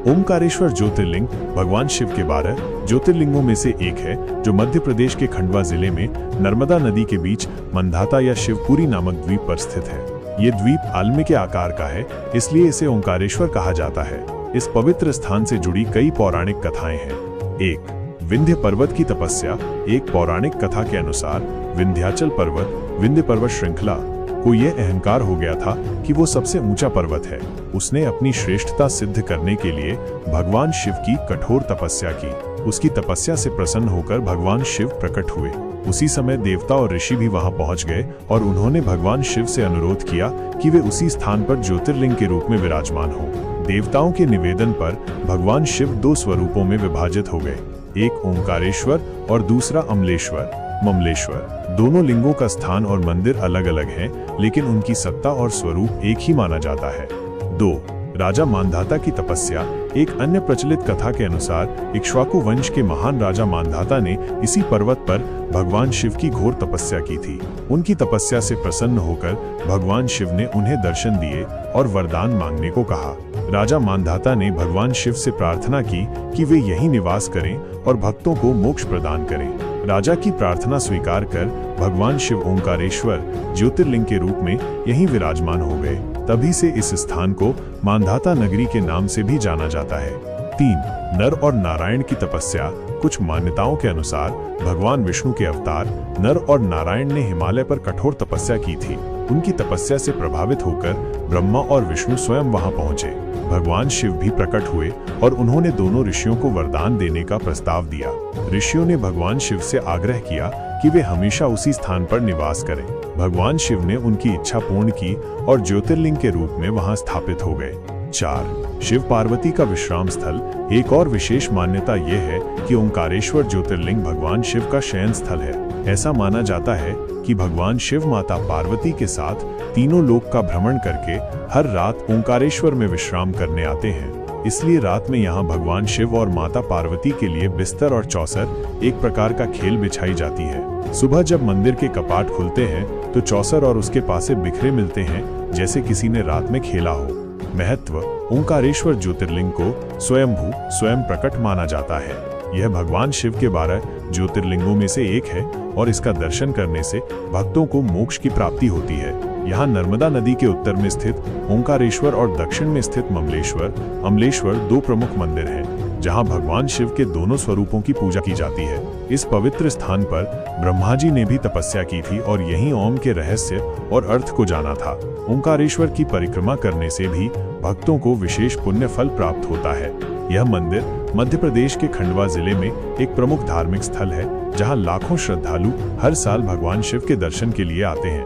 ओमकारेश्वर ज्योतिर्लिंग भगवान शिव के 12 ज्योतिर्लिंगों में से एक है, जो मध्य प्रदेश के खंडवा जिले में नर्मदा नदी के बीच मंधाता या शिवपुरी नामक द्वीप पर स्थित है। ये द्वीप आलमे के आकार का है, इसलिए इसे ओमकारेश्वर कहा जाता है। इस पवित्र स्थान से जुड़ी कई पौराणिक कथाएं हैं। 1. विंध्य पर्वत की तपस्या। एक पौराणिक कथा के अनुसार विंध्याचल पर्वत, विंध्य पर्वत श्रृंखला को यह अहंकार हो गया था कि वो सबसे ऊंचा पर्वत है। उसने अपनी श्रेष्ठता सिद्ध करने के लिए भगवान शिव की कठोर तपस्या की। उसकी तपस्या से प्रसन्न होकर भगवान शिव प्रकट हुए। उसी समय देवता और ऋषि भी वहां पहुंच गए और उन्होंने भगवान शिव से अनुरोध किया कि वे उसी स्थान पर ज्योतिर्लिंग के रूप में विराजमान हो। देवताओं के निवेदन पर भगवान शिव 2 स्वरूपों में विभाजित हो गए, एक ओंकारेश्वर और दूसरा अमलेश्वर ममलेश्वर। दोनों लिंगों का स्थान और मंदिर अलग अलग हैं, लेकिन उनकी सत्ता और स्वरूप एक ही माना जाता है। 2. राजा मांधाता की तपस्या। एक अन्य प्रचलित कथा के अनुसार इक्ष्वाकु वंश के महान राजा मांधाता ने इसी पर्वत पर भगवान शिव की घोर तपस्या की थी। उनकी तपस्या से प्रसन्न होकर भगवान शिव ने उन्हें दर्शन दिए और वरदान मांगने को कहा। राजा मांधाता ने भगवान शिव से प्रार्थना की कि वे यहीं निवास करें और भक्तों को मोक्ष प्रदान करें। राजा की प्रार्थना स्वीकार कर भगवान शिव ओंकारेश्वर ज्योतिर्लिंग के रूप में यहीं विराजमान हो गए। तभी से इस स्थान को मांधाता नगरी के नाम से भी जाना जाता है। 3. नर और नारायण की तपस्या। कुछ मान्यताओं के अनुसार भगवान विष्णु के अवतार नर और नारायण ने हिमालय पर कठोर तपस्या की थी। उनकी तपस्या से प्रभावित होकर ब्रह्मा और विष्णु स्वयं वहां पहुंचे। भगवान शिव भी प्रकट हुए और उन्होंने दोनों ऋषियों को वरदान देने का प्रस्ताव दिया। ऋषियों ने भगवान शिव से आग्रह किया कि वे हमेशा उसी स्थान पर निवास करें। भगवान शिव ने उनकी इच्छा पूर्ण की और ज्योतिर्लिंग के रूप में वहां स्थापित हो गए। 4. शिव पार्वती का विश्राम स्थल। एक और विशेष मान्यता यह है कि ओंकारेश्वर ज्योतिर्लिंग भगवान शिव का शयन स्थल है। ऐसा माना जाता है कि भगवान शिव माता पार्वती के साथ तीनों लोक का भ्रमण करके हर रात ओंकारेश्वर में विश्राम करने आते हैं। इसलिए रात में यहाँ भगवान शिव और माता पार्वती के लिए बिस्तर और चौसर एक प्रकार का खेल बिछाई जाती है। सुबह जब मंदिर के कपाट खुलते हैं तो चौसर और उसके पासे बिखरे मिलते हैं, जैसे किसी ने रात में खेला हो। महत्व। ओंकारेश्वर ज्योतिर्लिंग को स्वयं प्रकट माना जाता है। यह भगवान शिव के 12 ज्योतिर्लिंगों में से एक है और इसका दर्शन करने से भक्तों को मोक्ष की प्राप्ति होती है। यहाँ नर्मदा नदी के उत्तर में स्थित ओंकारेश्वर और दक्षिण में स्थित अमलेश्वर 2 प्रमुख मंदिर हैं, जहाँ भगवान शिव के दोनों स्वरूपों की पूजा की जाती है। इस पवित्र स्थान पर ब्रह्मा जी ने भी तपस्या की थी और यहीं ओम के रहस्य और अर्थ को जाना था। ओंकारेश्वर की परिक्रमा करने से भी भक्तों को विशेष पुण्य फल प्राप्त होता है। यह मंदिर मध्य प्रदेश के खंडवा जिले में एक प्रमुख धार्मिक स्थल है, जहां लाखों श्रद्धालु हर साल भगवान शिव के दर्शन के लिए आते हैं।